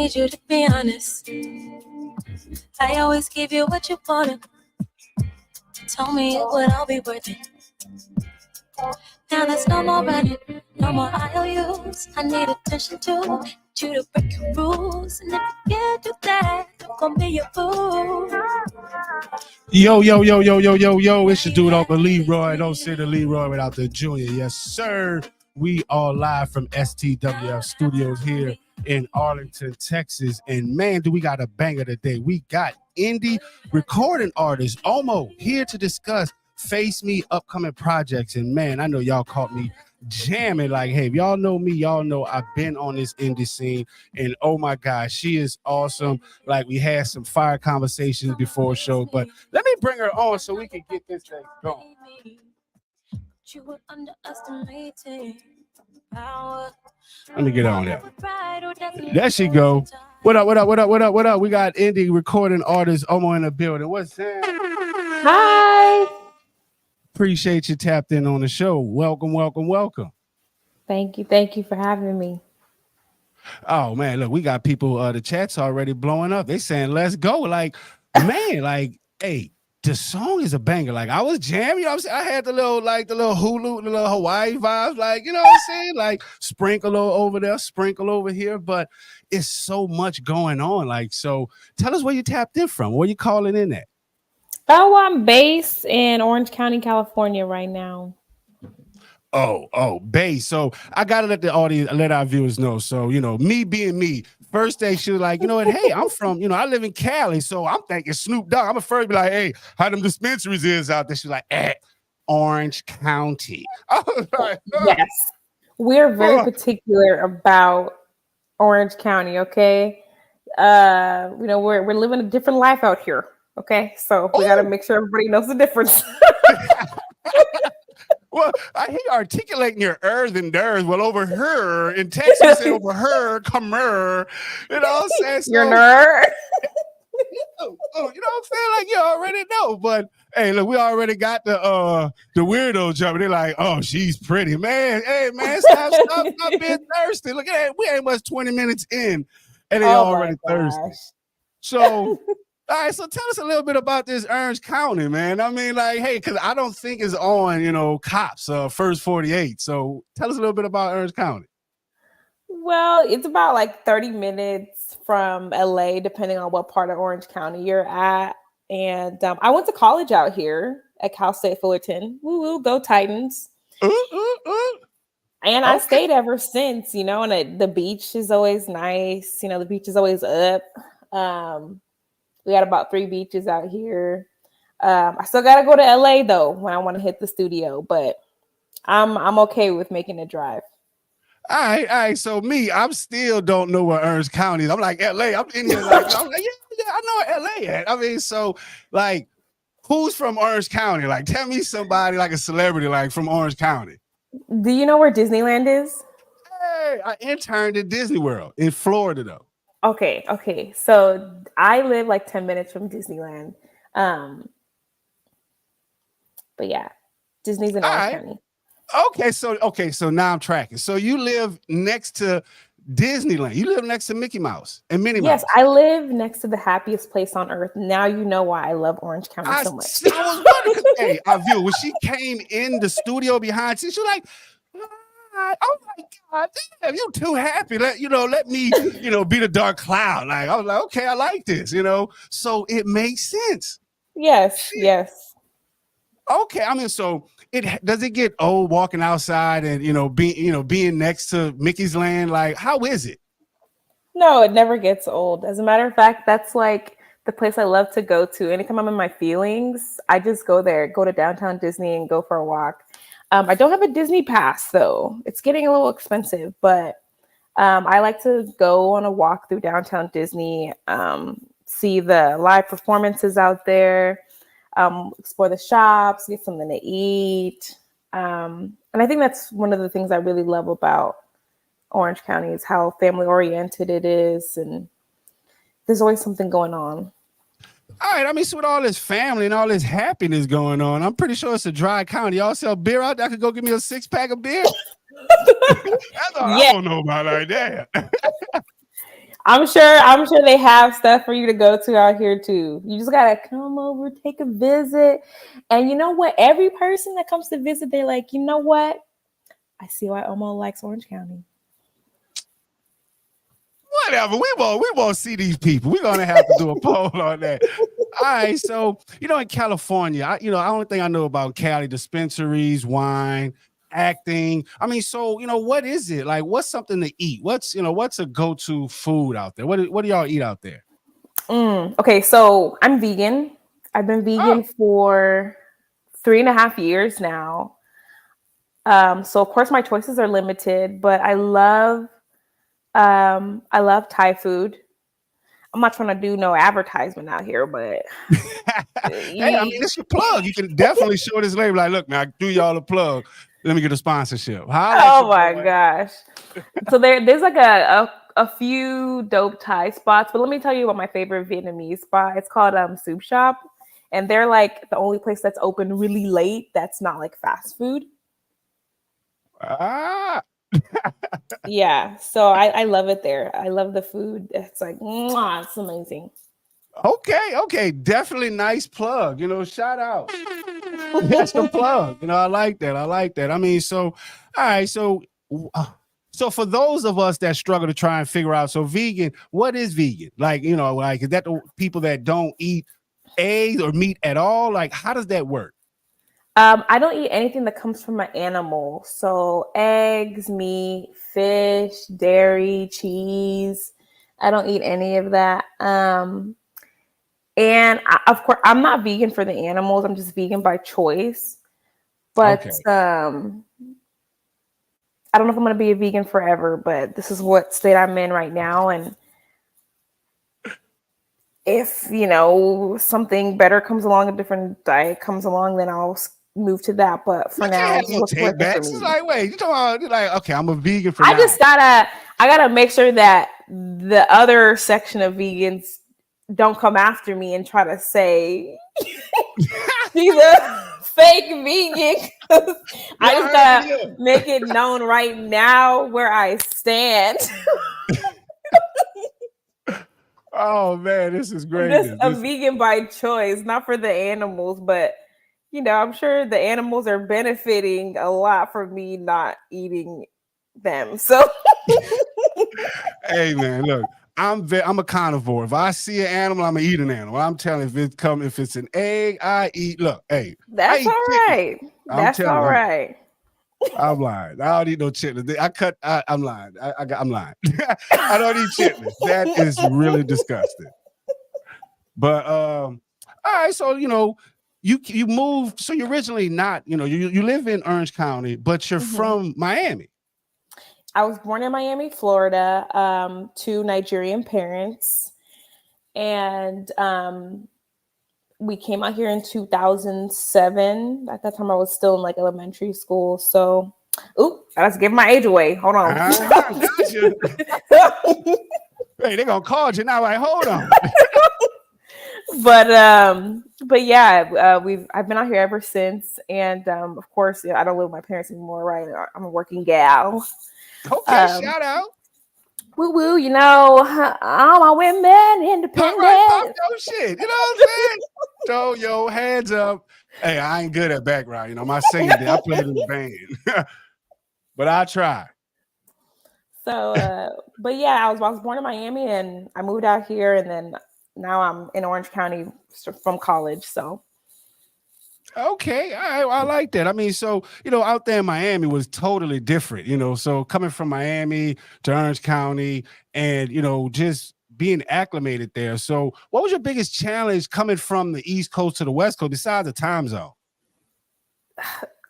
need you to be honest. I always give you what you wanted. Told me it would all be worth it. Now there's no more running, no more IOUs. I need attention too. Need you to break your rules. And if you can't do that, I'm gonna be your fool. Yo, it's your dude Uncle Leroy. Don't say the Leroy without the Junior. Yes, sir. We are live from STWF Studios here in Arlington, Texas. And man, do we got a banger today. We got indie recording artist Omo here to discuss Face Me upcoming projects. And man, I know y'all caught me jamming. Like, hey, if y'all know me, y'all know I've been on this indie scene. And oh my gosh, she is awesome. Like, we had some fire conversations before show, but let me bring her on so we can get this thing going. You were underestimating power. Let me get on there. There she go. What up? We got indie recording artist Omo in the building. What's that? Hi. Appreciate you tapped in on the show. Welcome. Thank you for having me. Oh man, look, we got people, the chat's already blowing up. They saying let's go. Like, man, like, hey, the song is a banger. Like, I was jamming, you know what I'm saying? I had the little Hulu, the little Hawaii vibes, like, you know what I'm saying? Like, sprinkle over there, sprinkle over here, but it's so much going on. Like, so tell us where you tapped in from. Where you calling in at? Oh, I'm based in Orange County, California right now. Oh, bass. So I gotta let our viewers know. So, you know, me being me, first day she was like, you know what, hey, I'm from, you know, I live in Cali. So I'm thinking Snoop Dogg. I'm first be like, hey, how them dispensaries is out there? She's like, Orange County. I was like, yes. We're very particular about Orange County, okay? You know, we're living a different life out here. Okay, so we got to make sure everybody knows the difference. Well, I hear you articulating your ers and ders. Well, over her in Texas, say over her, come her. You know what I'm saying? So, your nerd. You know what I'm saying? Like, you already know. But hey, look, we already got the weirdo jumping. They're like, oh, she's pretty, man. Hey, man, stop being thirsty. Look at that. We ain't much 20 minutes in, and they already thirsty. So. All right, so tell us a little bit about this Orange County, man. I mean, like, hey, because I don't think it's on, you know, Cops, First 48. So tell us a little bit about Orange County. Well, it's about like 30 minutes from LA, depending on what part of Orange County you're at. And I went to college out here at Cal State Fullerton. Woo, go Titans. And I stayed ever since, you know, and the beach is always nice. You know, the beach is always up. We got about 3 beaches out here. I still got to go to LA though when I want to hit the studio, but I'm okay with making a drive. All right. So I still don't know where Orange County is. I'm like LA. I'm in here like, yeah, I know where LA at. I mean, so like, who's from Orange County? Like, tell me somebody like a celebrity like from Orange County. Do you know where Disneyland is? Hey, I interned at Disney World in Florida though. Okay. So I live like 10 minutes from Disneyland. But yeah, Disney's in Orange County. Okay, so now I'm tracking. So you live next to Disneyland. You live next to Mickey Mouse and Minnie Mouse. Yes, I live next to the happiest place on earth. Now you know why I love Orange County so much. I was wondering, hey, I view when she came in the studio behind, she was like, oh my God, damn, you're too happy. Let me, be the dark cloud. Like, I was like, okay, I like this, so it makes sense. Yes. Okay. I mean, so does it get old walking outside and, being next to Mickey's Land? Like, how is it? No, it never gets old. As a matter of fact, that's like the place I love to go to. Anytime I'm in my feelings, I just go there, go to downtown Disney and go for a walk. I don't have a Disney pass, though. It's getting a little expensive, but I like to go on a walk through downtown Disney, see the live performances out there, explore the shops, get something to eat. And I think that's one of the things I really love about Orange County is how family-oriented it is, and there's always something going on. All right, I mean, so with all this family and all this happiness going on, I'm pretty sure it's a dry county. Y'all sell beer out there? I could go get me a 6-pack of beer. That's all I don't know about like that. I'm sure they have stuff for you to go to out here too. You just gotta come over, take a visit. And you know what? Every person that comes to visit, they're like, you know what? I see why Omo likes Orange County. Whatever. We won't see these people. We're gonna have to do a poll on that. All right. So, in California, I only thing I know about Cali, dispensaries, wine, acting. I mean, so what is it? Like, what's something to eat? What's a go-to food out there? What do y'all eat out there? Okay, so I'm vegan. I've been Oh, vegan for 3.5 years now. So of course my choices are limited, but I love Thai food. I'm not trying to do no advertisement out here, but hey, I mean, it's your plug. You can definitely show this label. Like, look, man, I do y'all a plug. Let me get a sponsorship. Holla at oh your my boy. gosh. So there's like a few dope Thai spots, but let me tell you about my favorite Vietnamese spot. It's called Soup Shop, and they're like the only place that's open really late that's not like fast food. Ah, Yeah, so I love it there. I love the food. It's like, mwah, it's amazing. okay. Definitely nice plug. Shout out. That's the plug. I like that. I mean, so, all right. So for those of us that struggle to try and figure out, so vegan, what is vegan? Like, like, is that the people that don't eat eggs or meat at all? Like, how does that work? I don't eat anything that comes from an animal. So eggs, meat, fish, dairy, cheese. I don't eat any of that. And of course, I'm not vegan for the animals. I'm just vegan by choice. But Okay. I don't know if I'm going to be a vegan forever, but this is what state I'm in right now. And if, something better comes along, a different diet comes along, then I'll move to that. But for You can't now, have this is no what's take working for backs. It's me. like, wait, you talking about, you're like, okay, I'm a vegan for I now. just I gotta make sure that the other section of vegans don't come after me and try to say she's a fake vegan. I Y'all just heard it gotta here. make it known right now where I stand. Oh man, this is I'm just greatness. a vegan by choice, not for the animals, but I'm sure the animals are benefiting a lot from me not eating them. So Hey man, look, I'm a carnivore. If I see an animal, I'm gonna eat an animal. I'm telling you, if it's an egg, I eat. Look, hey, I that's eat all chicken. right. I'm That's telling all you, right. I'm lying. I don't eat no chitlins. I'm lying. I'm lying. I don't eat chitlins. That is really disgusting. But all right. So you moved. So you're originally not. You live in Orange County, but you're Mhm. from Miami. I was born in Miami, Florida, to Nigerian parents, and we came out here in 2007. At that time, I was still in like elementary school. So, oop, I just give my age away. Hold on. Gotcha. Hey, they're gonna call you now. Like, hold on. but yeah, I've been out here ever since, and of course, I don't live with my parents anymore. Right, I'm a working gal. Okay, Um, shout out. woo woo, all my women Pop independent. your shit. You know what I'm saying? Throw your hands up. Hey, I ain't good at background. My singing thing. I played in the band, but I try. But yeah, I was born in Miami, and I moved out here, and then now I'm in Orange County from college. So Okay, I like that. I mean, so out there in Miami was totally different. So coming from Miami to Orange County, and just being acclimated there. So, what was your biggest challenge coming from the East Coast to the West Coast besides the time zone?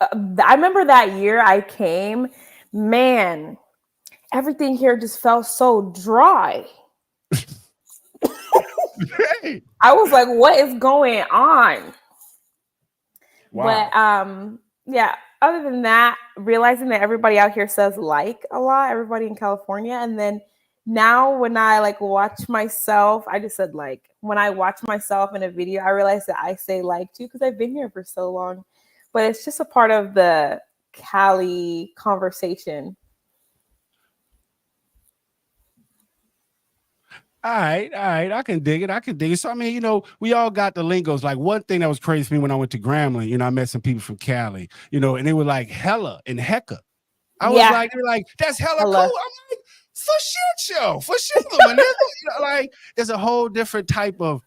I remember that year I came, man, everything here just felt so dry. Hey, I was like, what is going on? wow. But yeah, other than that, realizing that everybody out here says like a lot, everybody in California. And then now when I like watch myself, I just said like when I watch myself in a video, I realize that I say like too because I've been here for so long. But it's just a part of the Cali conversation. All right, I can dig it. I can dig it. So I mean, we all got the lingos. Like one thing that was crazy for me when I went to Grambling, I met some people from Cali, and they were like hella and hecka. I was Yeah, like, they're like, that's hella cool. hello. I'm like, for shit show, for shizzle, man. Like, there's a whole different type of,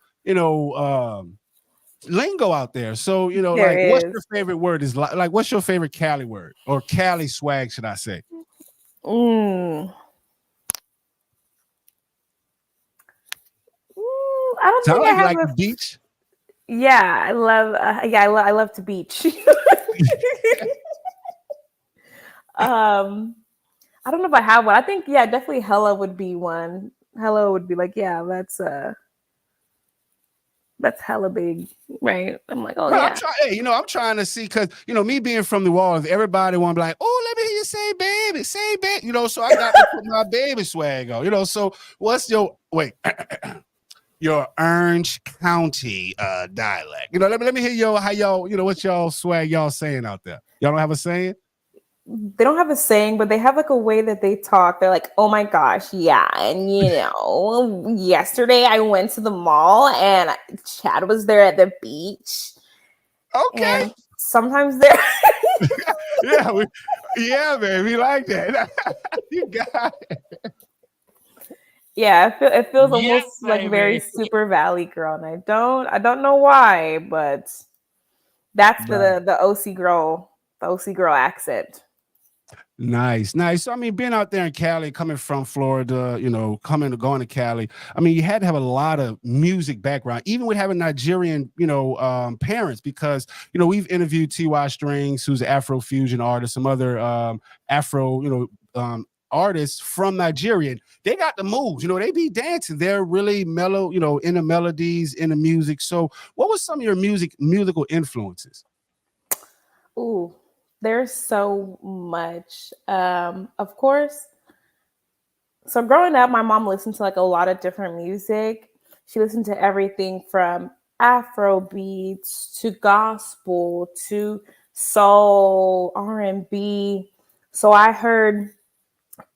lingo out there. So, There like, what's your is. favorite word? Is like, what's your favorite Cali word or Cali swag? Should I say? Mm. I don't Sound think I like you have like a. the beach. Yeah, I love. I love to beach. um, I don't know if I have one. I think definitely hella would be one. Hella would be like, yeah, that's hella big, right? I'm like, oh Well, I'm yeah, trying. Hey, I'm trying to see because me being from New Orleans, everybody want to be like, "Oh, let me hear you say baby." So I got to put my baby swag on. So what's your your Orange County dialect? Let me hear how y'all. What's y'all swag y'all saying out there? Y'all don't have a saying? they don't have a saying, but they have like a way that they talk. They're like, oh my gosh, yeah, and yesterday I went to the mall and Chad was there at the beach, Okay. and sometimes they're yeah, man, we like that. You got it. Yeah, it feels Yeah, almost like very baby. Super Valley girl, and I don't know why, but that's Right. the OC girl accent. Nice, nice. So I mean, being out there in Cali, coming from Florida, going to Cali. I mean, you had to have a lot of music background, even with having Nigerian, parents, because we've interviewed T.Y. Strings, who's an Afro fusion artist, some other Afro, artists from Nigeria. They got the moves, they be dancing. They're really mellow, in the melodies, in the music. So, what was some of your musical influences? Ooh, there's so much. Of course. So growing up, my mom listened to like a lot of different music. She listened to everything from Afro beats to gospel to soul, R&B. So I heard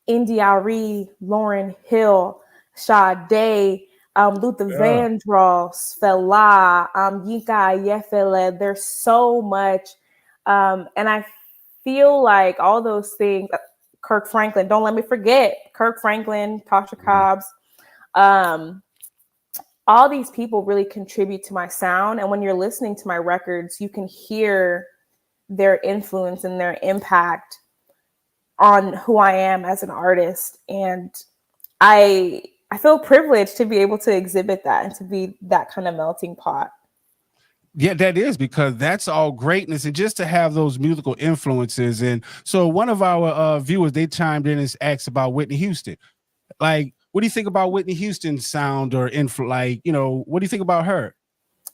Arie, Lauryn Hill, Sade, Luther Yeah. Vandross, Fela, Yinka Ayefele. There's so much. And I feel like all those things, Kirk Franklin, don't let me forget Kirk Franklin, Tasha Cobbs. Um, all these people really contribute to my sound. And when you're listening to my records, you can hear their influence and their impact on who I am as an artist. And I feel privileged to be able to exhibit that and to be that kind of melting pot. Yeah, that is because that's all greatness, and just to have those musical influences. And so, one of our viewers they chimed in and asked about Whitney Houston. Like, what do you think about Whitney Houston's sound or Like, what do you think about her?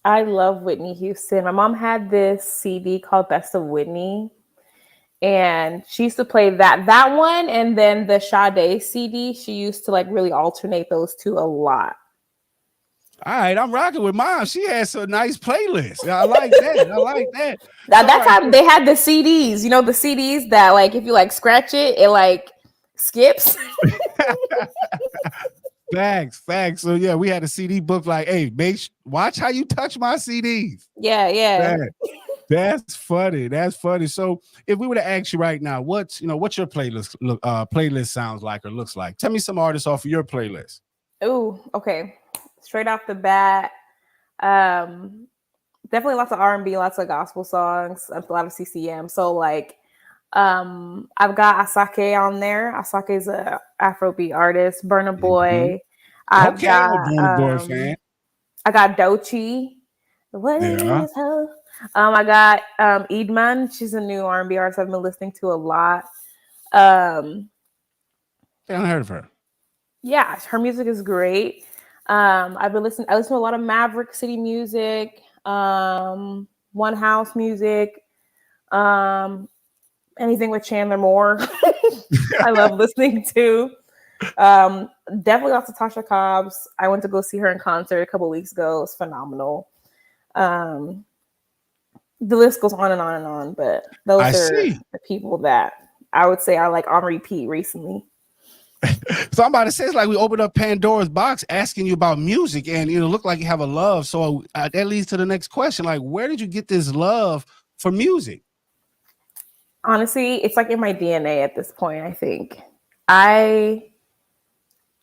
I love Whitney Houston. My mom had this CD called Best of Whitney, and she used to play that one, and then the Sade CD. She used to like really alternate those two a lot. All right, I'm rocking with mom. She has a nice playlist. I like that. I like that. Now So, all that's right. how they had the CDs. You know, the CDs that like if you like scratch it, it like skips. Facts. So yeah, we had a CD book. Like, hey, watch how you touch my CDs. Yeah. That's funny. That's funny. So, if we were to ask you right now, what's your playlist sounds like or looks like? Tell me some artists off of your playlist. Ooh, okay. Straight off the bat, um, definitely lots of R&B, lots of gospel songs, a lot of CCM. So like, I've got Asake on there. Asake is a Afrobeat artist. Burna Mm-hmm. Boy. I've Okay, I'm a got Burna Boy fan. I got Doechii. What Yeah, is her? I got Idman. She's a new R&B artist I've been listening to a lot. Um, I haven't heard of her. yeah, her music is great. I listen to a lot of Maverick City music, One House music, um, anything with Chandler Moore. I love listening to. Definitely lots of Tasha Cobbs. I went to go see her in concert a couple weeks ago. It was phenomenal. Um, the list goes on and on and on, but those I are see. the people that I would say are like on repeat recently. So I'm about to say, it's like we opened up Pandora's box asking you about music, and look like you have a love. So that leads to the next question: like, where did you get this love for music? Honestly, it's like in my DNA at this point. I think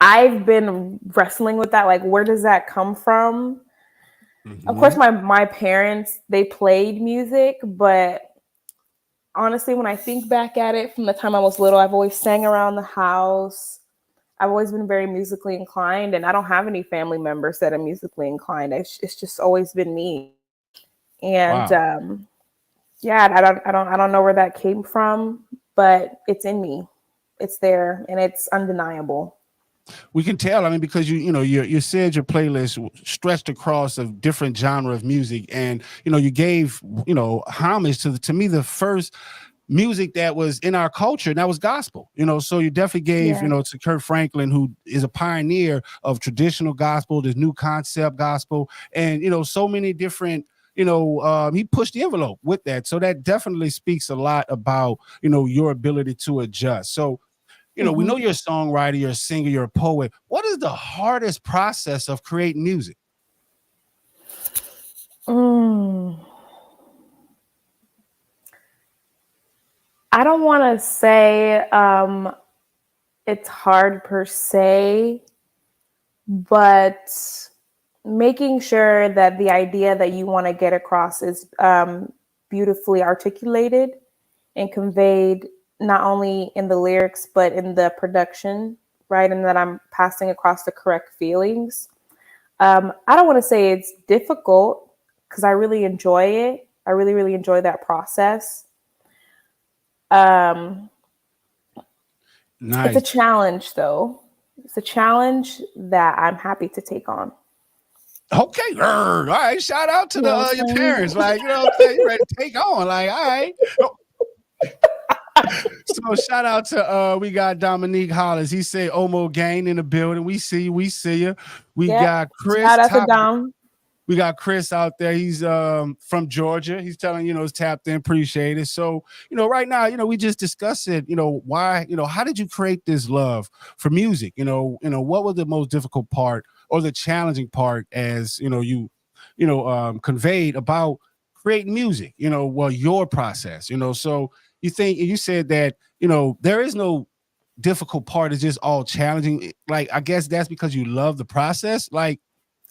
I've been wrestling with that. Like, where does that come from? Of course, my parents, they played music, but honestly, when I think back at it, from the time I was little, I've always sang around the house. I've always been very musically inclined, and I don't have any family members that are musically inclined. It's just always been me. And Wow. yeah, I don't know where that came from, but it's in me. It's there, and it's undeniable. We can tell. I mean, because you said your playlist stretched across a different genre of music, and you gave homage to me the first music that was in our culture, and that was gospel. So you definitely gave Yeah. to Kirk Franklin, who is a pioneer of traditional gospel, this new concept gospel, and so many different. He pushed the envelope with that, so that definitely speaks a lot about your ability to adjust. So we know Mhm. you're a songwriter, you're a singer, you're a poet. What is the hardest process of creating music? Mm. I don't want to say it's hard per se, but making sure that the idea that you want to get across is beautifully articulated and conveyed, not only in the lyrics but in the production, right? And that I'm passing across the correct feelings. I don't want to say it's difficult, because I really enjoy it. I really, really enjoy that process. Um, it's a Nice. challenge, though. It's a challenge that I'm happy to take on. Okay. All right. Shout out to You know what your I'm saying? parents. Like, what I'm saying? You ready to take on. Like, all right. So shout out to we got Dominique Hollis. He said Omoghene in the building. We see you. We see you. We Yep. got Chris Shout out to Top. Dom. We got Chris out there. He's from Georgia. He's telling it's tapped in, appreciate it. So right now we just discussed it. Why how did you create this love for music? What was the most difficult part or the challenging part as conveyed about creating music? Your process. So you said that there is no difficult part. It's just all challenging. Like, I guess that's because you love the process. Like,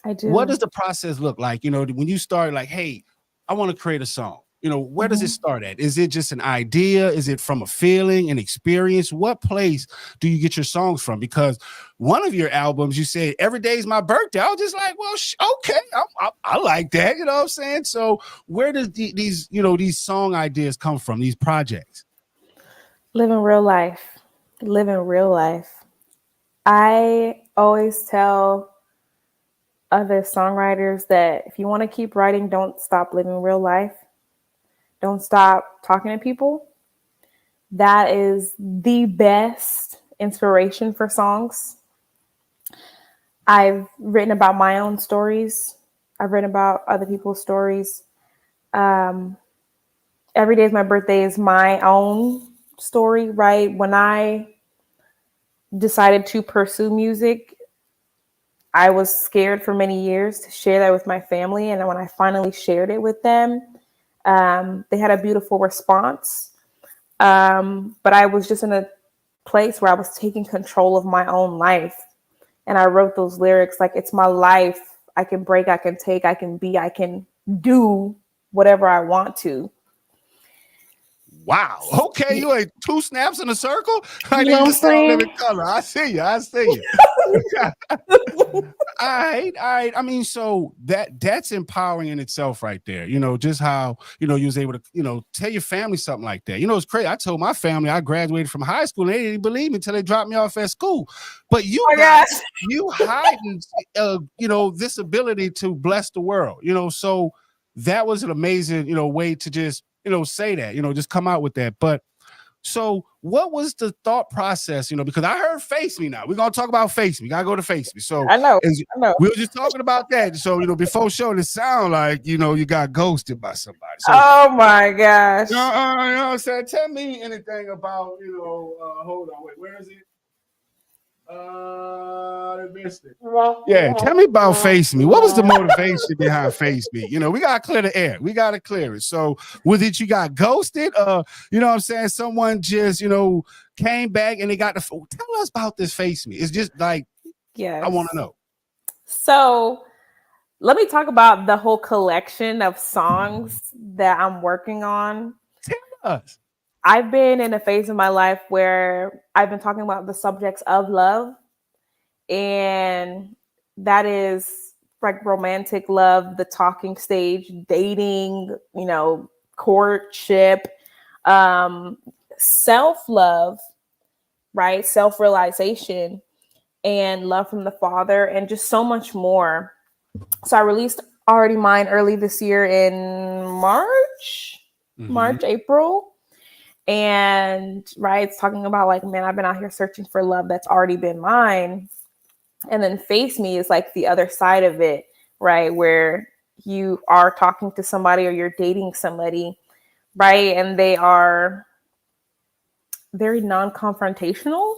I what does do. the process look like? When you start, like, hey, I want to create a song. Where does it Mhm. start at? Is it just an idea? Is it from a feeling, an experience? What place do you get your songs from? Because one of your albums, you said every day is my birthday. I was just like, well, okay, I like that. You know what I'm saying? So where does these song ideas come from? These projects? Living real life. Living real life. I always tell other songwriters that if you want to keep writing, don't stop living real life. Don't stop talking to people. That is the best inspiration for songs. I've written about my own stories. I've written about other people's stories. Um, every day is my birthday is my own story, right? When I decided to pursue music, I was scared for many years to share that with my family. And when I finally shared it with them, they had a beautiful response. But I was just in a place where I was taking control of my own life. And I wrote those lyrics like, it's my life. I can break, I can take, I can be, I can do whatever I want to. Wow. Okay, you ain't two snaps in a circle. Like You they know what used I'm to say on saying? Living Color. I see you. I see you. All right, all right. I mean, so that's empowering in itself, right there. Just how you was able to tell your family something like that. It's crazy. I told my family I graduated from high school, and they didn't believe me until they dropped me off at school. But Oh my gosh. you heightened this ability to bless the world. So that was an amazing way to just say that just come out with that. But so what was the thought process? Because I heard Face Me now. We're gonna talk about Face Me. Gotta go to Face Me. So I know. as I know. we were just talking about that. So, before showing it sound like, you got ghosted by somebody. So Oh my gosh. you know what I'm saying? Tell me anything about, hold on, wait, where is it? I missed it. Yeah, tell me about Face Me. What was the motivation behind Face Me? We gotta clear the air. We gotta clear it. So, was it you got ghosted? You know what I'm saying? Someone just, came back and they got the. Tell us about this Face Me. It's just like I want to Yes. know. So let me talk about the whole collection of songs that I'm working on. Tell us. I've been in a phase of my life where I've been talking about the subjects of love, and that is like romantic love, the talking stage, dating, courtship, um, self love, right? Self realization, and love from the Father, and just so much more. So I released already mine early this year in March, April. And right, it's talking about like, man, I've been out here searching for love that's already been mine. And then Face Me is like the other side of it, right? Where you are talking to somebody or you're dating somebody, right? And they are very non-confrontational.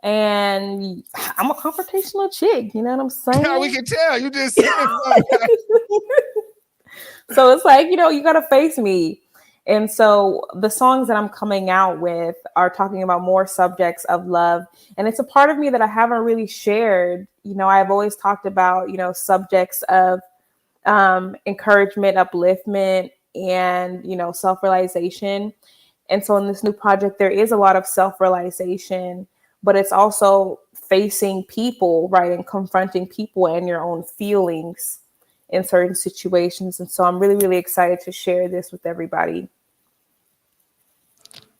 And I'm a confrontational chick, you know what I'm saying? Yeah, we can tell. You just said So it's like, you got to face me. And so the songs that I'm coming out with are talking about more subjects of love. And it's a part of me that I haven't really shared. I've always talked about, subjects of encouragement, upliftment, and, self-realization. And so in this new project, there is a lot of self-realization, but it's also facing people, right? And confronting people and your own feelings in certain situations. And so I'm really, really excited to share this with everybody.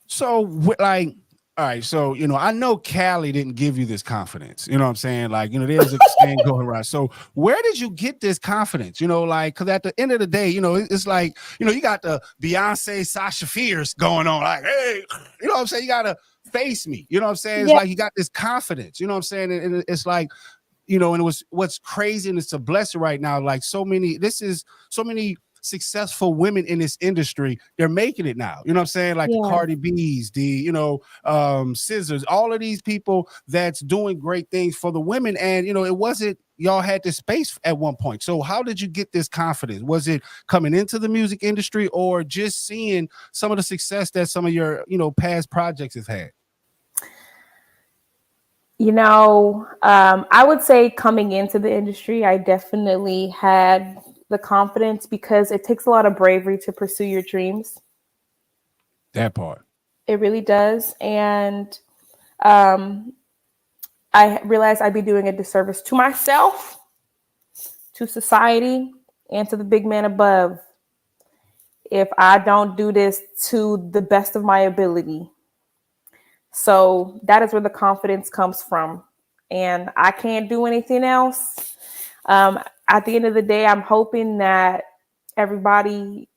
So, like, all right. So, I know Cali didn't give you this confidence. You know what I'm saying? Like, there's a saying going around. So, where did you get this confidence? Because at the end of the day, it's like, you got the Beyonce, Sasha Fierce going on. Like, hey, you know what I'm saying? You got to face me. You know what I'm saying? It's Yeah. like you got this confidence. You know what I'm saying? And it's like, and it was what's crazy, and it's a blessing right now. Like so many successful women in this industry, they're making it now. You know what I'm saying? Like the Cardi B's, the Scissors, all of these people that's doing great things for the women. And it wasn't y'all had this space at one point. So how did you get this confidence? Was it coming into the music industry or just seeing some of the success that some of your past projects have had? I would say coming into the industry, I definitely had the confidence because it takes a lot of bravery to pursue your dreams. That part. It really does. And I realized I'd be doing a disservice to myself, to society, and to the big man above if I don't do this to the best of my ability. So that is where the confidence comes from. And I can't do anything else. At the end of the day, I'm hoping that everybody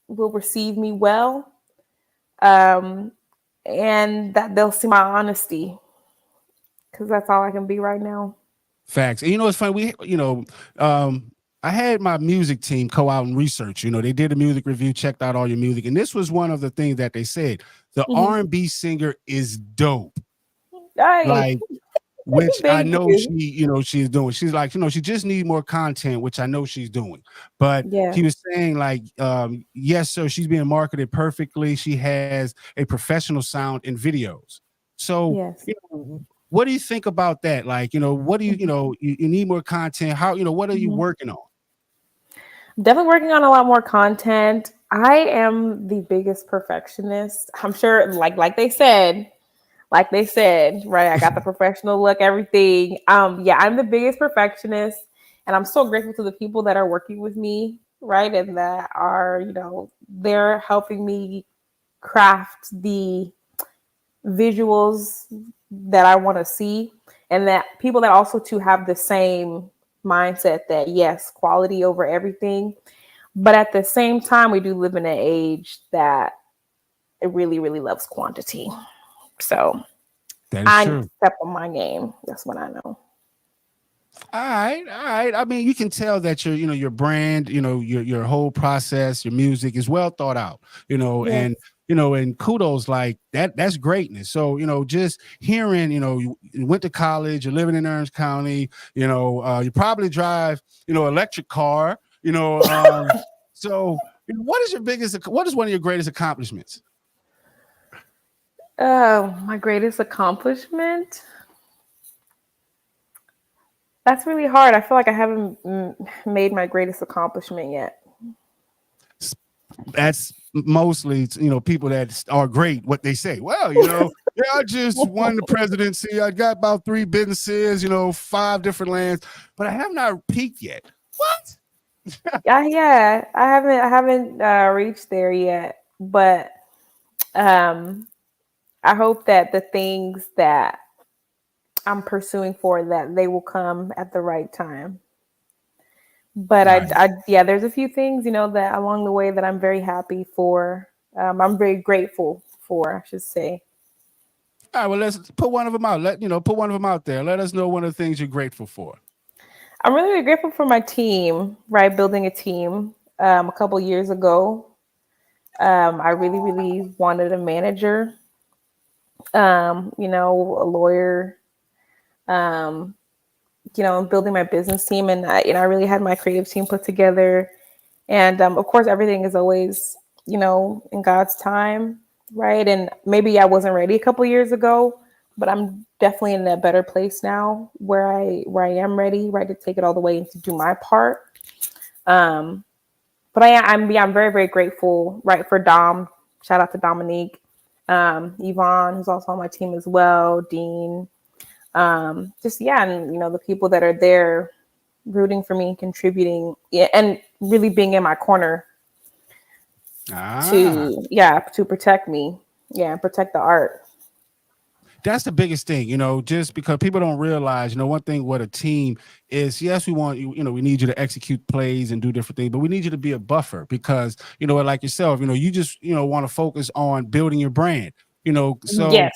will receive me well, and that they'll see my honesty, because that's all I can be right now. Facts. And it's funny. I had my music team go out and research. They did a music review, checked out all your music, and this was one of the things that they said. The R&B singer is dope. Hey. Like, which I know you. she's doing. She's like, she just need more content, which I know she's doing. But he was saying like, yes, sir, she's being marketed perfectly. She has a professional sound in videos. So, what do you think about that? Like, what do you need more content? How, what are you working on? Definitely working on a lot more content. I am the biggest perfectionist. I'm sure, like they said, right? I got the professional look, everything. Yeah, I'm the biggest perfectionist, and I'm so grateful to the people that are working with me, right? And that are, they're helping me craft the visuals that I want to see, and that people that also too have the same mindset that yes, quality over everything. But at the same time, we do live in an age that it really, really loves quantity. So that is I true. need to step on my game. That's what I know. All right, all right. I mean, you can tell that your brand, your whole process, your music is well thought out, Yes. and kudos like that. That's greatness. So, just hearing, you went to college, you're living in Orange County, you probably drive, electric car, so what is one of your greatest accomplishments? My greatest accomplishment. That's really hard. I feel like I haven't made my greatest accomplishment yet. That's mostly people that are great what they say. Well, yeah, I just won the presidency, I got about 3 businesses, 5 different lands, but I have not peaked yet. What? Yeah, I haven't reached there yet, but um, I hope that the things that I'm pursuing for that they will come at the right time. But Nice. yeah, there's a few things, that along the way that I'm very happy for. I'm very grateful for, I should say. All right, well, let's put one of them out. Put one of them out there. Let us know one of the things you're grateful for. I'm really, really grateful for my team, right? Building a team a couple years ago. I really, really wanted a manager, a lawyer, um, building my business team. And I really had my creative team put together. And of course, everything is always, in God's time, right? And maybe I wasn't ready a couple years ago, but I'm definitely in a better place now where I am ready, right, to take it all the way and to do my part. Um, but I'm very, very grateful, right, for Dom. Shout out to Dominique, Yvonne, who's also on my team as well, Dean. Just yeah, and the people that are there rooting for me, contributing, yeah, and really being in my corner to protect me, yeah, and protect the art. That's the biggest thing, just because people don't realize, one thing what a team is, yes, we want you, we need you to execute plays and do different things, but we need you to be a buffer because, like yourself, you just, want to focus on building your brand, so. Yes.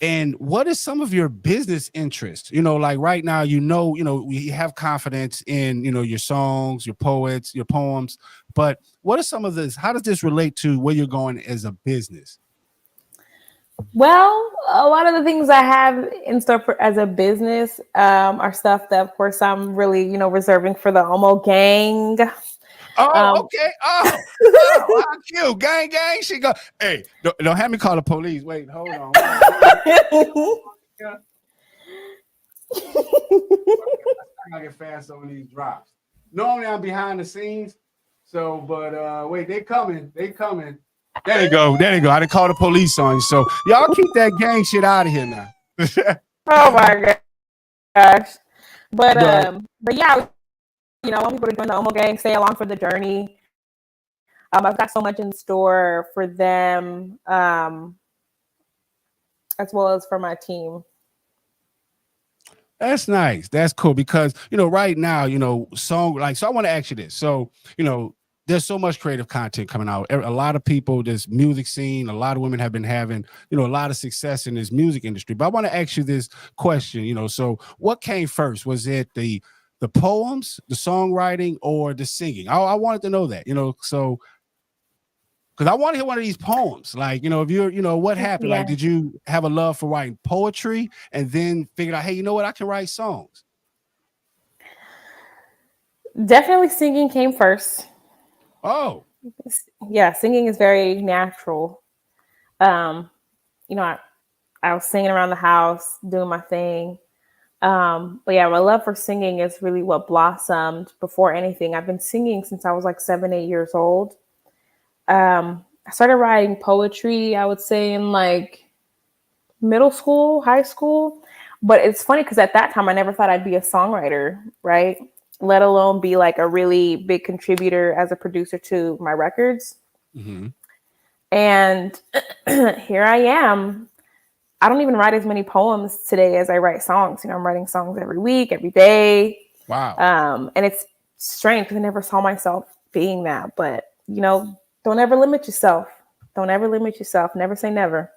And what is some of your business interests? Like right now, we have confidence in, your songs, your poets, your poems, but what are some of this? How does this relate to where you're going as a business? Well, a lot of the things I have in store as a business are stuff that, of course, I'm really, reserving for the Omoghene. Oh, Um, okay. Oh, how cute. Gang, gang. She go, hey, don't have me call the police. Wait, hold on. I gotta get fast on these drops. Normally I'm behind the scenes. So, but wait, they coming. They coming. There they go. There they go. I didn't call the police on you. So y'all keep that gang shit out of here now. oh my gosh. But but but yeah, I want people to join the Omoghene, stay along for the journey. I've got so much in store for them, as well as for my team. that's nice. That's cool because right now, so I want to ask you this. So, there's so much creative content coming out. A lot of people, this music scene, a lot of women have been having, a lot of success in this music industry. But I want to ask you this question, so what came first? Was it the poems, the songwriting, or the singing? I wanted to know that, so because I want to hear one of these poems. Like, if you're, what happened? Yeah, Like, did you have a love for writing poetry and then figured out, hey, you know what? I can write songs. definitely singing came first. Oh, Yeah, singing is very natural. Um, I was singing around the house, doing my thing. But yeah, my love for singing is really what blossomed before anything. I've been singing since I was like 7, 8 years old. I started writing poetry, I would say, in like middle school, high school. But it's funny because at that time, I never thought I'd be a songwriter, right? Let alone be like a really big contributor as a producer to my records. mm-hmm. And here I am. I don't even write as many poems today as I write songs. I'm writing songs every week, every day. Wow. And it's strange because I never saw myself being that. But, don't ever limit yourself. Don't ever limit yourself. Never say never.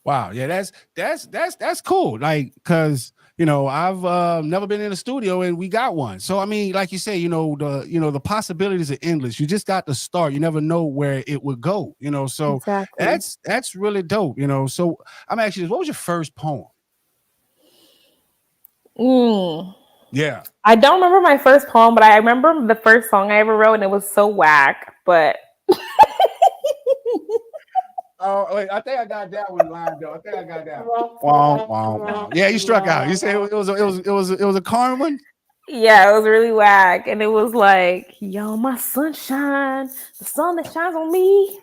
Wow. Yeah, that's cool. Like, cause I've never been in a studio and we got one. So I mean, like you say, the possibilities are endless. You just got to start. You never know where it would go, So Exactly. that's really dope, So I'm actually, what was your first poem? Yeah. I don't remember my first poem, but I remember the first song I ever wrote, and it was so whack. But Oh wait, I think I got that one lined up. I think I got that one. Wow, wow, wow. Yeah, you struck out. You said it was a corn one. yeah, it was really whack, and it was like, "Yo, my sunshine, the sun that shines on me,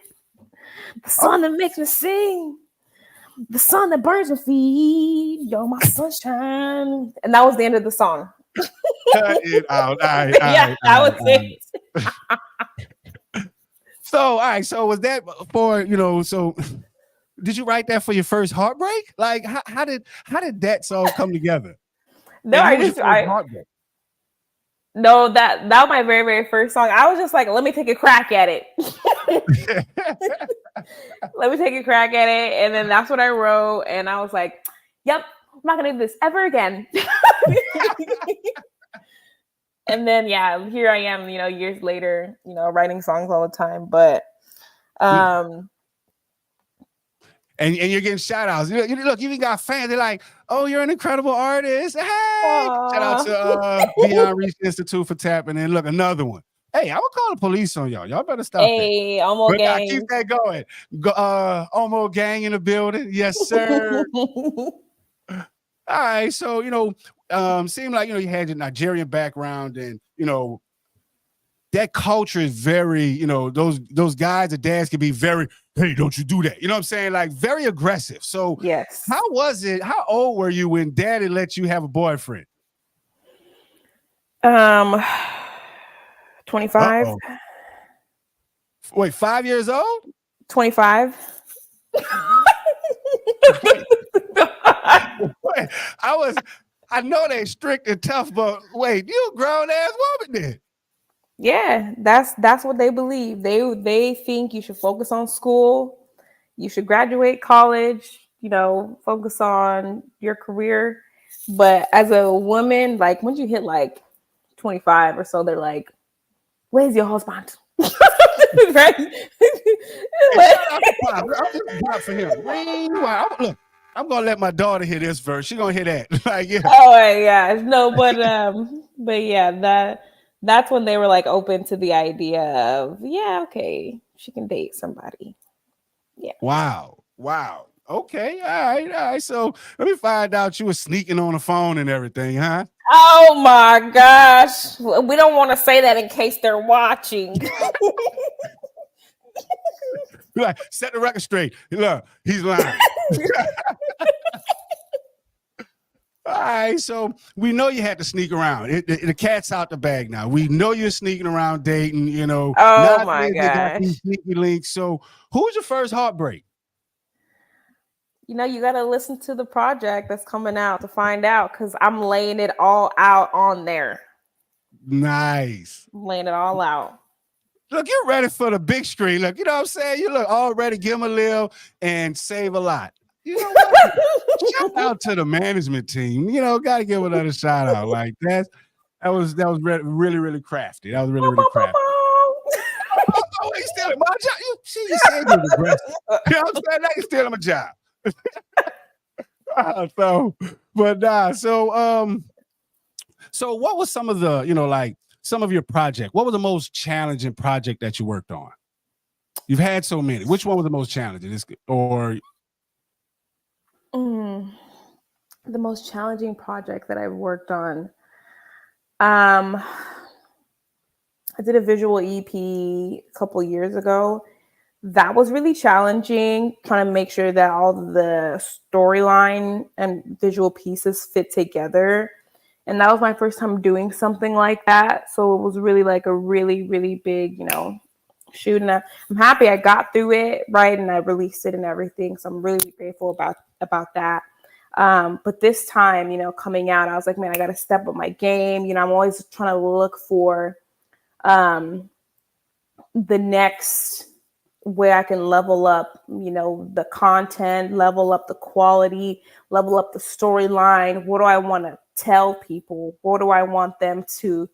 the Oh, sun that makes me sing, the sun that burns my feet. Yo, my sunshine," and that was the end of the song. cut it out. All right, all Yeah, right, all that right, was all right. it. So, all right. So, was that for So, did you write that for your first heartbreak? Like, how did that song come together? No, And I what was your just first I heartbreak? no that was my very very first song. I was just like, let me take a crack at it. Let me take a crack at it, and then that's what I wrote. And I was like, "Yep, I'm not gonna do this ever again." And then yeah, here I am, years later, writing songs all the time. But and you're getting shout outs. Look, you even got fans. They're like, "Oh, you're an incredible artist." Hey, shout out to Beyond Reach Institute for tapping in. Look, another one. Hey, I would call the police on y'all. Y'all better stop that. hey, But now keep Omoghene. that going. Omoghene in the building. Yes, sir. All right. So, seemed like, you had your Nigerian background and, that culture is very, those guys, the dads can be very, hey, don't you do that. You know what I'm saying? Like very aggressive. So Yes. how was it? How old were you when daddy let you have a boyfriend? 25. Uh-oh. Wait, 5 years old? 25. Wait, wait, I know they strict and tough, but wait, you a grown ass woman then. Yeah, that's what they believe. They think you should focus on school, you should graduate college, focus on your career. But as a woman, like once you hit like 25 or so, they're like, "Where's your husband?" Right? Hey, shout out to Pop. I'm just Pop for him. Look, I'm gonna let my daughter hear this verse. She gonna hear that. Like, yeah. Oh my gosh, no, but yeah, that's when they were like open to the idea of, yeah, okay, she can date somebody. Yeah. Wow. Wow. Okay. All right. All right. So let me find out you were sneaking on the phone and everything, huh? Oh my gosh, we don't want to say that in case they're watching. Like, set the record straight. Look, he's lying. All right, so we know you had to sneak around. The cat's out the bag now. We know you're sneaking around dating, Oh my nowadays they got gosh. these sneaky links. So who was your first heartbreak? You got to listen to the project that's coming out to find out, because I'm laying it all out on there. Nice. I'm laying it all out. Look, you're ready for the big screen. Look, you know what I'm saying? You look all ready, give them a little and save a lot. You know what? Shout out to the management team. Got to give another shout out. Like that was really, really crafty. That was really, really crafty. Oh, he's stealing my job. You said you was aggressive. You know what I'm saying? Now you're stealing my job. So what was some of the, like some of your project? What was the most challenging project that you worked on? You've had so many. Which one was the most challenging? The most challenging project that I've worked on. I did a visual EP a couple years ago. That was really challenging, trying to make sure that all the storyline and visual pieces fit together. And that was my first time doing something like that. So it was really like a really, really big, shoot. And I'm happy I got through it, right? And I released it and everything. So I'm really grateful about that. But this time, coming out, I was like, man, I got to step up my game. I'm always trying to look for the next where I can level up, the content, level up the quality, level up the storyline. What do I want to tell people? What do I want them to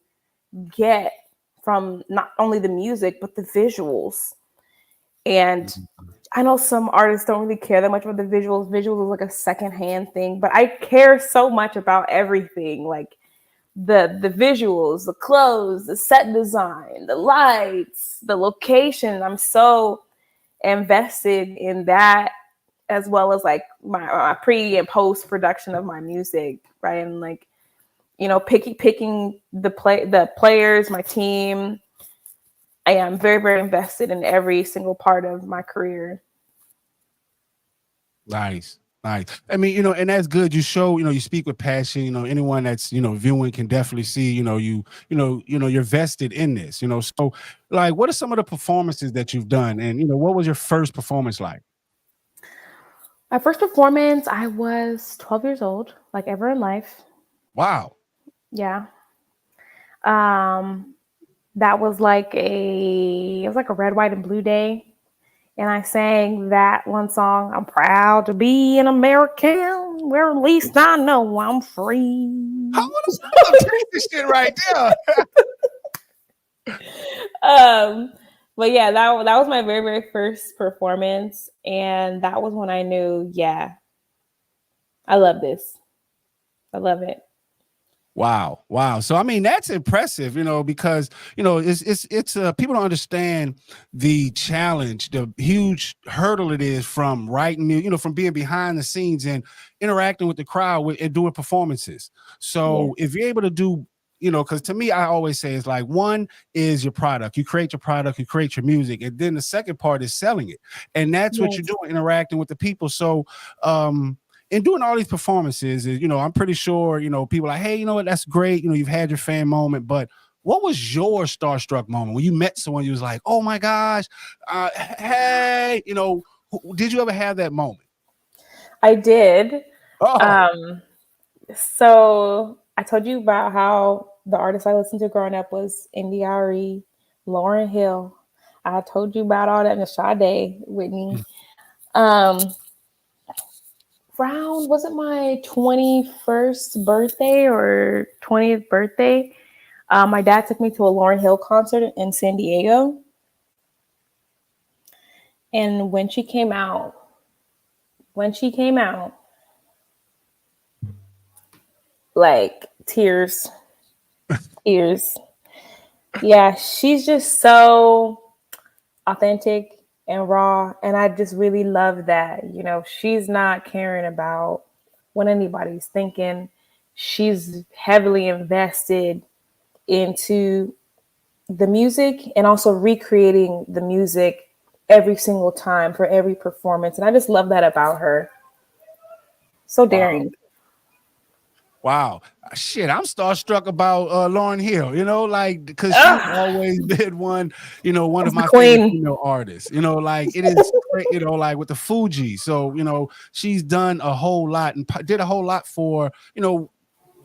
get from not only the music, but the visuals? And I know some artists don't really care that much about the visuals. Visuals is like a secondhand thing, but I care so much about everything. Like the visuals, the clothes, the set design, the lights, the location. I'm so invested in that, as well as like my pre and post production of my music, right? And like, picking the players, my team. I am very, very invested in every single part of my career. Nice. Nice. I mean, and that's good. You show, you speak with passion. Anyone that's, viewing can definitely see, you're vested in this, So like, what are some of the performances that you've done? And, what was your first performance like? My first performance, I was 12 years old, like ever in life. Wow. Yeah. That was like a red, white, and blue day. And I sang that one song, I'm proud to be an American, where at least I know I'm free. This shit right there. But yeah, that was my very, very first performance. And that was when I knew, yeah, I love this. I love it. Wow. So I mean, that's impressive, because it's people don't understand the challenge, the huge hurdle it is from writing, from being behind the scenes and interacting with the crowd and doing performances. So if you're able to do, because to me, I always say it's like, one is your product. You create your product, you create your music, and then the second part is selling it, and that's what you're doing, interacting with the people. So and doing all these performances is, I'm pretty sure, people are like, hey, you know what, that's great. You've had your fan moment, but what was your starstruck moment when you met someone you was like, oh my gosh, hey, did you ever have that moment? I did. Oh. So I told you about how the artist I listened to growing up was Arie, Lauryn Hill. I told you about all that in Sade, Whitney. Was it my 21st birthday or 20th birthday? My dad took me to a Lauryn Hill concert in San Diego. And when she came out, like tears. Yeah, she's just so authentic and raw. And I just really love that. She's not caring about what anybody's thinking. She's heavily invested into the music and also recreating the music every single time for every performance. And I just love that about her. So daring. Wow. Shit, I'm starstruck about Lauryn Hill, because she's always been one of my favorite female artists. Like it is great, like with the Fuji. So, she's done a whole lot and did a whole lot for, the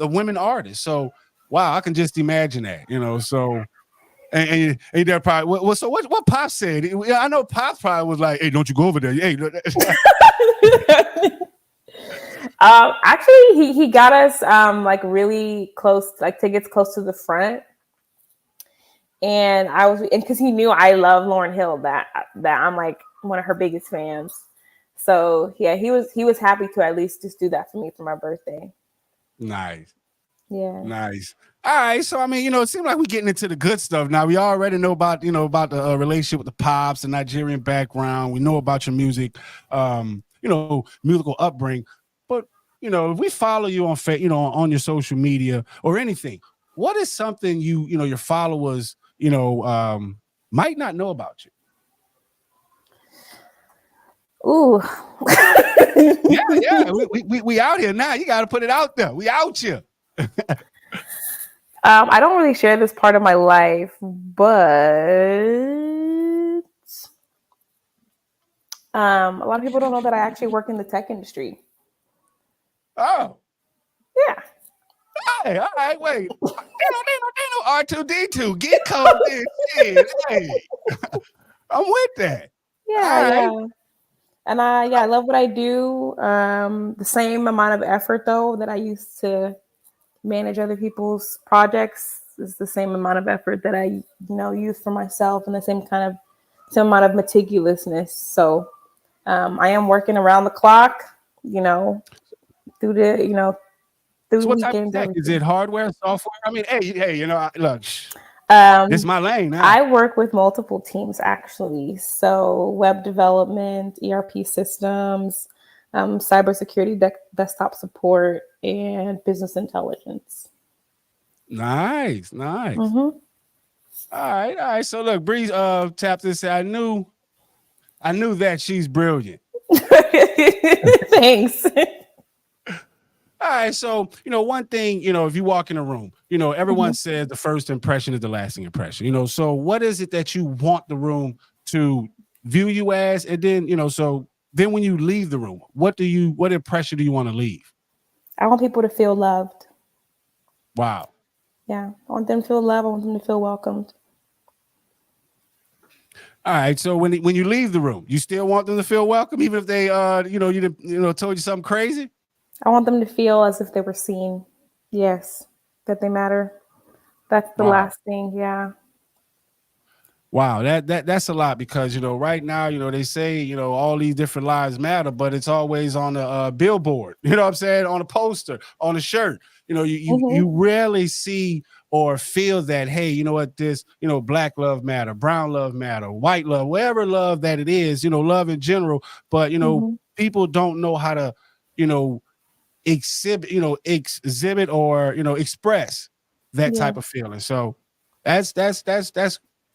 women artists. So, wow, I can just imagine that, so. And they're probably so what Pop said. I know Pop probably was like, "Hey, don't you go over there?" Hey, actually, he got us like really close, like tickets close to the front, and because he knew I love Lauryn Hill, that I'm like one of her biggest fans. So yeah, he was happy to at least just do that for me for my birthday. Nice. Yeah. Nice. All right. So, I mean, it seems like we're getting into the good stuff now. We already know about the relationship with the Pops, the Nigerian background. We know about your music, musical upbringing. But, if we follow you on, on your social media or anything, what is something your followers, might not know about you? Ooh. yeah. We out here now. You got to put it out there. We out here. I don't really share this part of my life, but a lot of people don't know that I actually work in the tech industry. Oh. Yeah. Hey, all right, wait. Ain't no R2D2. Get called in. Hey, I'm with that. Yeah, right. yeah. And I love what I do. The same amount of effort though that I used to manage other people's projects is the same amount of effort that I, use for myself, and the same amount of meticulousness. So I am working around the clock, through through So what type of weekends, tech? Is everything. it hardware, software? I mean, hey, look, this is Um, my lane now. I work with multiple teams actually. So web development, ERP systems, cybersecurity, desktop support, and business intelligence. Nice. Mm-hmm. All right. So look, Breeze tapped and said, I knew that she's brilliant. Thanks. All right, so one thing, if you walk in a room, everyone says the first impression is the lasting impression. So what is it that you want the room to view you as, and then so then when you leave the room, what impression do you want to leave? I want people to feel loved. Wow. Yeah, I want them to feel loved. I want them to feel welcomed. All right, so when you leave the room, you still want them to feel welcome, even if they told you something crazy. I want them to feel as if they were seen. Yes, that they matter. That's the last thing. Yeah. Wow, that's a lot, because right now they say all these different lives matter, but it's always on a billboard. You know what I'm saying? On a poster, on a shirt. You rarely see or feel that, hey, you know what, this black love matter, brown love matter, white love, whatever love that it is, love in general. But people don't know how to exhibit or express that type of feeling. So that's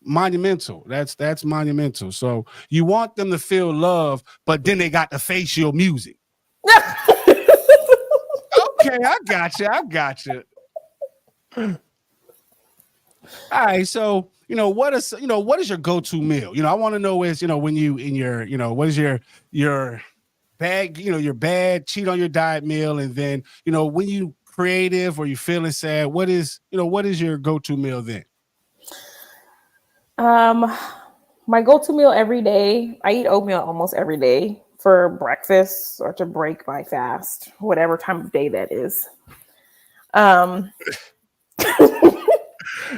monumental. That's monumental. So you want them to feel love, but then they got to face your music. Okay, I got you. All right, so what is your go-to meal? I want to know is when you in your what is your bad, your bad cheat on your diet meal, and then when you creative or you feeling sad, what is your go-to meal then? My go-to meal every day, I eat oatmeal almost every day for breakfast or to break my fast, whatever time of day that is.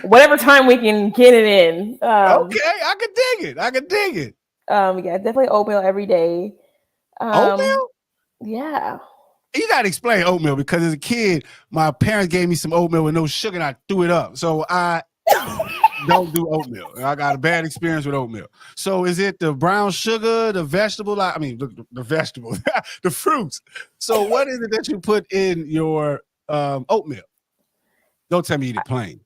Whatever time we can get it in. Okay, I can dig it. Yeah, definitely oatmeal every day. Oatmeal? Yeah. You gotta explain oatmeal, because as a kid, my parents gave me some oatmeal with no sugar and I threw it up. So I don't do oatmeal. I got a bad experience with oatmeal. So is it the brown sugar, the vegetable? The vegetables, the fruits. So what is it that you put in your oatmeal? Don't tell me you eat it plain.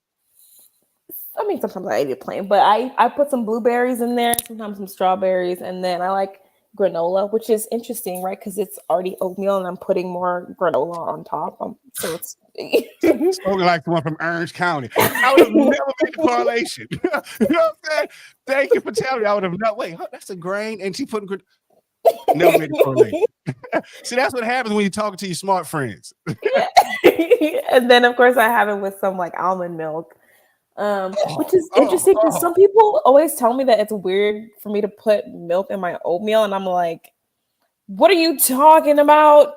I mean, sometimes I eat it plain, but I put some blueberries in there, sometimes some strawberries, and then I like granola, which is interesting, right? Because it's already oatmeal, and I'm putting more granola on top. So it's spoken like the one from Orange County. I would have never made the correlation. You know what I'm saying? Thank you for telling me. I would have not. Wait, that's a grain, and she putting never made the correlation. See, that's what happens when you talk to your smart friends. And then, of course, I have it with some like almond milk. Which is interesting because some people always tell me that it's weird for me to put milk in my oatmeal, and I'm like, what are you talking about?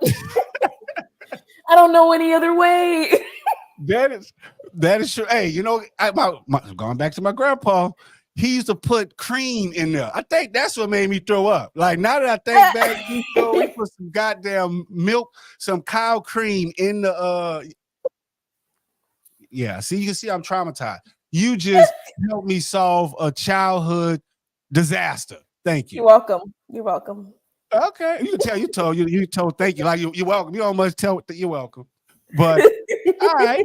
I don't know any other way. That is true. Hey, going back to my grandpa, he used to put cream in there. I think that's what made me throw up. Like, now that I think back, he put some goddamn milk, some cow cream in the yeah, see, you can see I'm traumatized. You just helped me solve a childhood disaster. Thank you. You're welcome. Okay, you can tell you told thank you, like you're welcome. You don't much tell that you're welcome. But all right.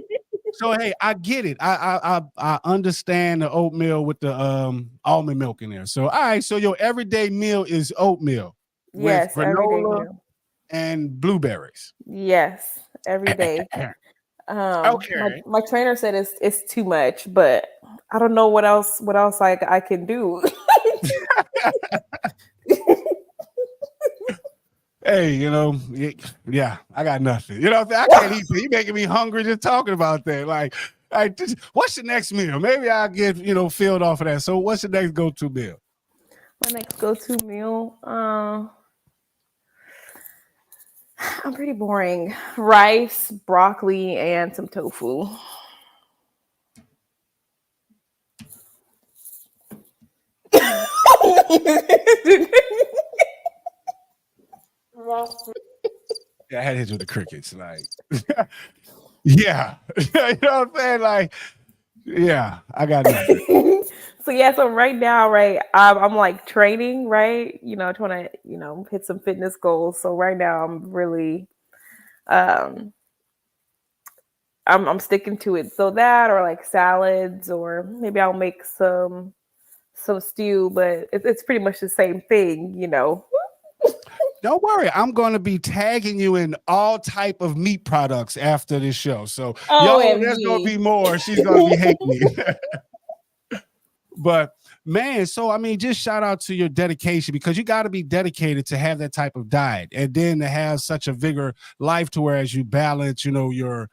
So hey, I get it. I understand the oatmeal with the almond milk in there. So all right, so your everyday meal is oatmeal with granola and blueberries. Yes, every day. Okay. My trainer said it's too much, but I don't know what else I can do. Hey, yeah, I got nothing. I can't eat. You making me hungry just talking about that. Like what's the next meal? Maybe I'll get filled off of that. So what's the next go-to meal? My next go-to meal. I'm pretty boring. Rice, broccoli, and some tofu. Yeah, I had to hit you with the crickets. Like, yeah, you know what I'm saying? Like, yeah, I got nothing. So right now, right, I'm like training, right? Trying to hit some fitness goals. So right now, I'm really um I'm sticking to it. So that, or like salads, or maybe I'll make some stew, but it's pretty much the same thing. Don't worry, I'm going to be tagging you in all type of meat products after this show. So, yo, there's going to be more. She's going to be hating me. But man, so I mean, just shout out to your dedication, because you got to be dedicated to have that type of diet, and then to have such a vigor life to where as you balance, your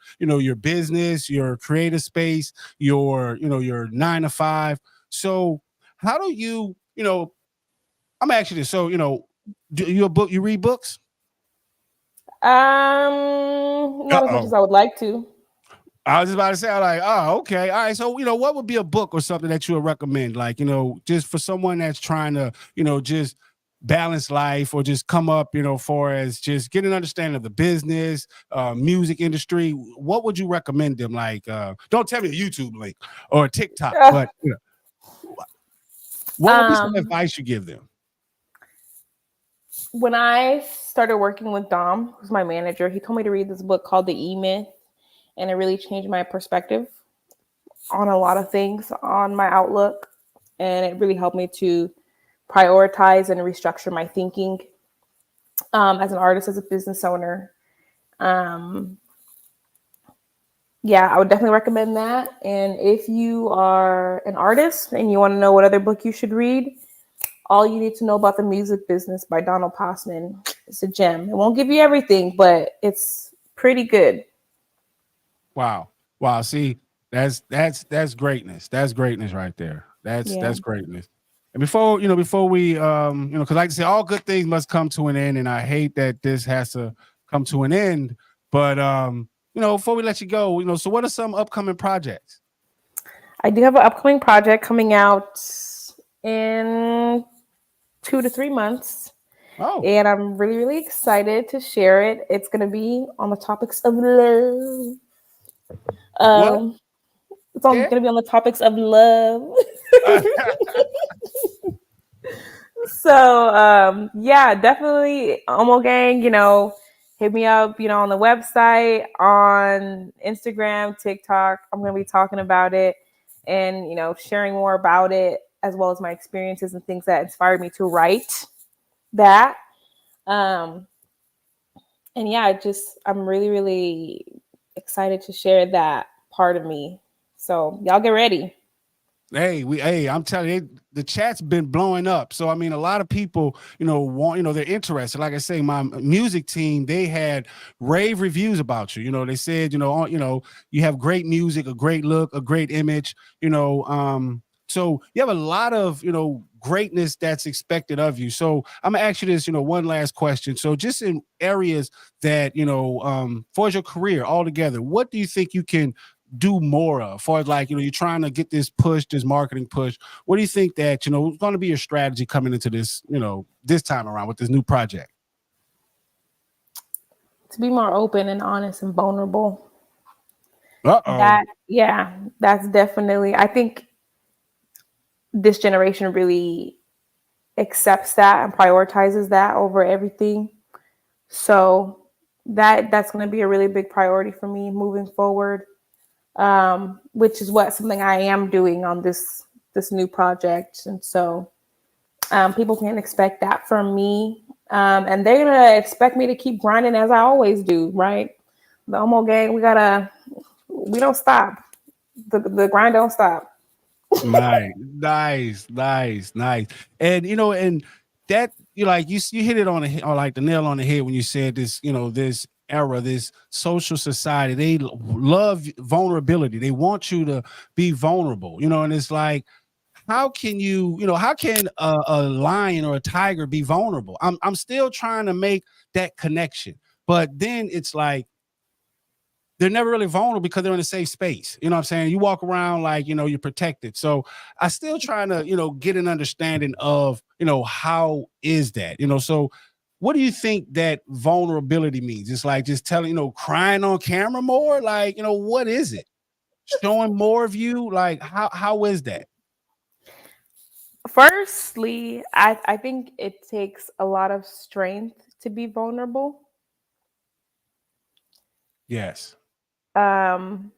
business, your creative space, your 9 to 5. So how do I'm actually this. So, do you read books? Not as much as I would like to. I was just about to say, like, oh, okay. All right. So, what would be a book or something that you would recommend? Like, just for someone that's trying to, just balance life, or just come up, for as just get an understanding of the business, music industry. What would you recommend them? Like, don't tell me a YouTube link or a TikTok, but what would be some advice you give them? When I started working with Dom, who's my manager, he told me to read this book called The E-Myth. And it really changed my perspective on a lot of things, on my outlook. And it really helped me to prioritize and restructure my thinking as an artist, as a business owner. Yeah, I would definitely recommend that. And if you are an artist and you want to know what other book you should read, All You Need to Know About the Music Business by Donald Passman. It's a gem. It won't give you everything, but it's pretty good. Wow. See, that's greatness. That's greatness right there. That's greatness. And before we, because like I say, all good things must come to an end, and I hate that this has to come to an end. But before we let you go, so what are some upcoming projects? I do have an upcoming project coming out in 2 to 3 months. Oh. And I'm really, really excited to share it. It's going to be on the topics of love. It's going to be on the topics of love. So, yeah, definitely Omoghene, hit me up, on the website, on Instagram, TikTok. I'm going to be talking about it and, sharing more about it, as well as my experiences and things that inspired me to write that. And yeah, I'm really, really excited to share that part of me. So y'all get ready. Hey, I'm telling you, the chat's been blowing up. So, I mean, a lot of people, they're interested. Like I say, my music team, they had rave reviews about you. They said, you have great music, a great look, a great image, so you have a lot of, greatness that's expected of you. So I'm gonna ask you this, one last question. So just in areas that, for your career altogether, what do you think you can do more of, for like, you're trying to get this push, this marketing push? What do you think that, is going to be your strategy coming into this, this time around with this new project? To be more open and honest and vulnerable. Uh-oh. That's definitely, I think this generation really accepts that and prioritizes that over everything. So that's going to be a really big priority for me moving forward. Which is something I am doing on this new project. And so people can expect that from me. And they're going to expect me to keep grinding as I always do, right? The Omoghene, we don't stop. The grind don't stop. Nice. And, and that, you hit it on like the nail on the head when you said this, this era, this social society, they love vulnerability. They want you to be vulnerable, and it's like, how can how can a lion or a tiger be vulnerable? I'm still trying to make that connection, but then it's like they're never really vulnerable because they're in a safe space. You know what I'm saying? You walk around like, you're protected. So I still trying to, get an understanding of, how is that, so what do you think that vulnerability means? It's like just telling, crying on camera more, like, what is it? Showing more of you? Like, how is that? Firstly, I think it takes a lot of strength to be vulnerable. Yes. And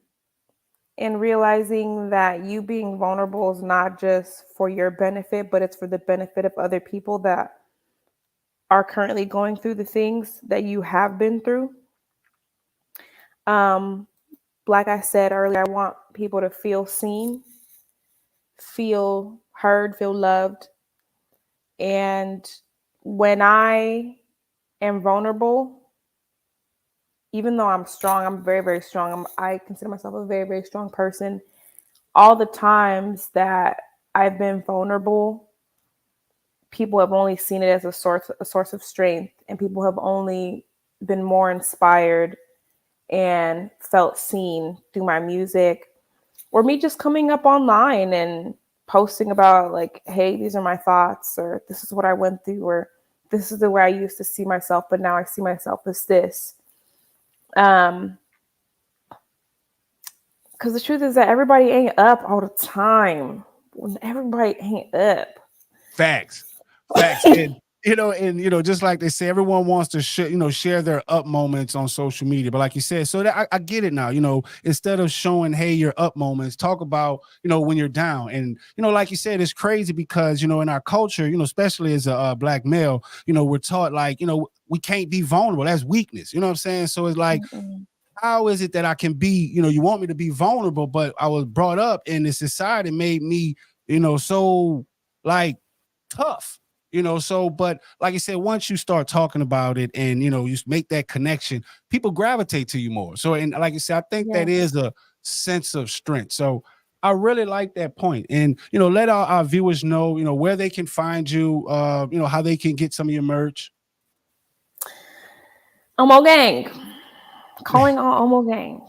realizing that you being vulnerable is not just for your benefit, but it's for the benefit of other people that are currently going through the things that you have been through. Um, like I said earlier, I want people to feel seen, feel heard, feel loved. And when I am vulnerable, even though I'm strong, I'm very, very strong. I consider myself a very, very strong person. All the times that I've been vulnerable, people have only seen it as a source of strength, and people have only been more inspired and felt seen through my music, or me just coming up online and posting about like, hey, these are my thoughts, or this is what I went through, or this is the way I used to see myself, but now I see myself as this. Because the truth is that everybody ain't up all the time. Everybody ain't up. Facts. And just like they say, everyone wants to share their up moments on social media. But like you said, so that I get it now. Instead of showing, hey, your up moments, talk about when you're down. And like you said, it's crazy because in our culture, especially as a black male, we're taught like we can't be vulnerable. That's weakness. You know what I'm saying? So it's like, how is it that I can be? You want me to be vulnerable, but I was brought up in this society made me so like tough. So but like I said, once you start talking about it and you make that connection, people gravitate to you more. So, and like I said, I think that is a sense of strength. So I really like that point. And let our viewers know where they can find you, how they can get some of your merch. Omoghene. Calling all Omoghene.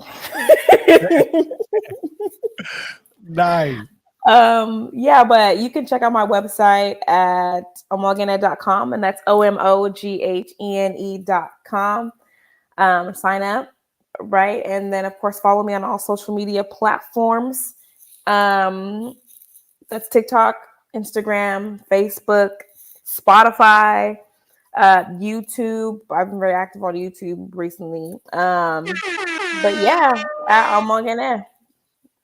Nice. Yeah, but you can check out my website at omoghene.com, and that's OMOGHENE.com. Sign up, right? And then of course follow me on all social media platforms. That's TikTok, Instagram, Facebook, Spotify, YouTube. I've been very active on YouTube recently. But yeah, at Omoghene.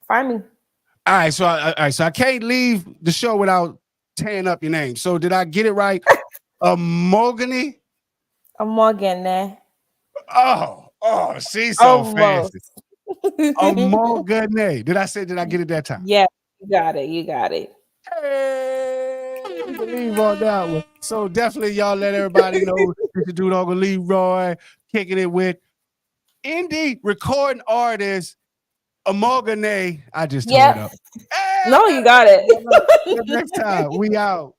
Find me. All right, so I can't leave the show without tearing up your name. So did I get it right? Omoghene? Omoghene. Oh, she's so fancy. Omoghene. Did I get it that time? Yeah, you got it. Hey, believe on that one. So definitely y'all let everybody know this is dude Uncle Leroy kicking it with indie recording artist Omoghene. I just tore it up. Hey, no, you got it. Next time, we out.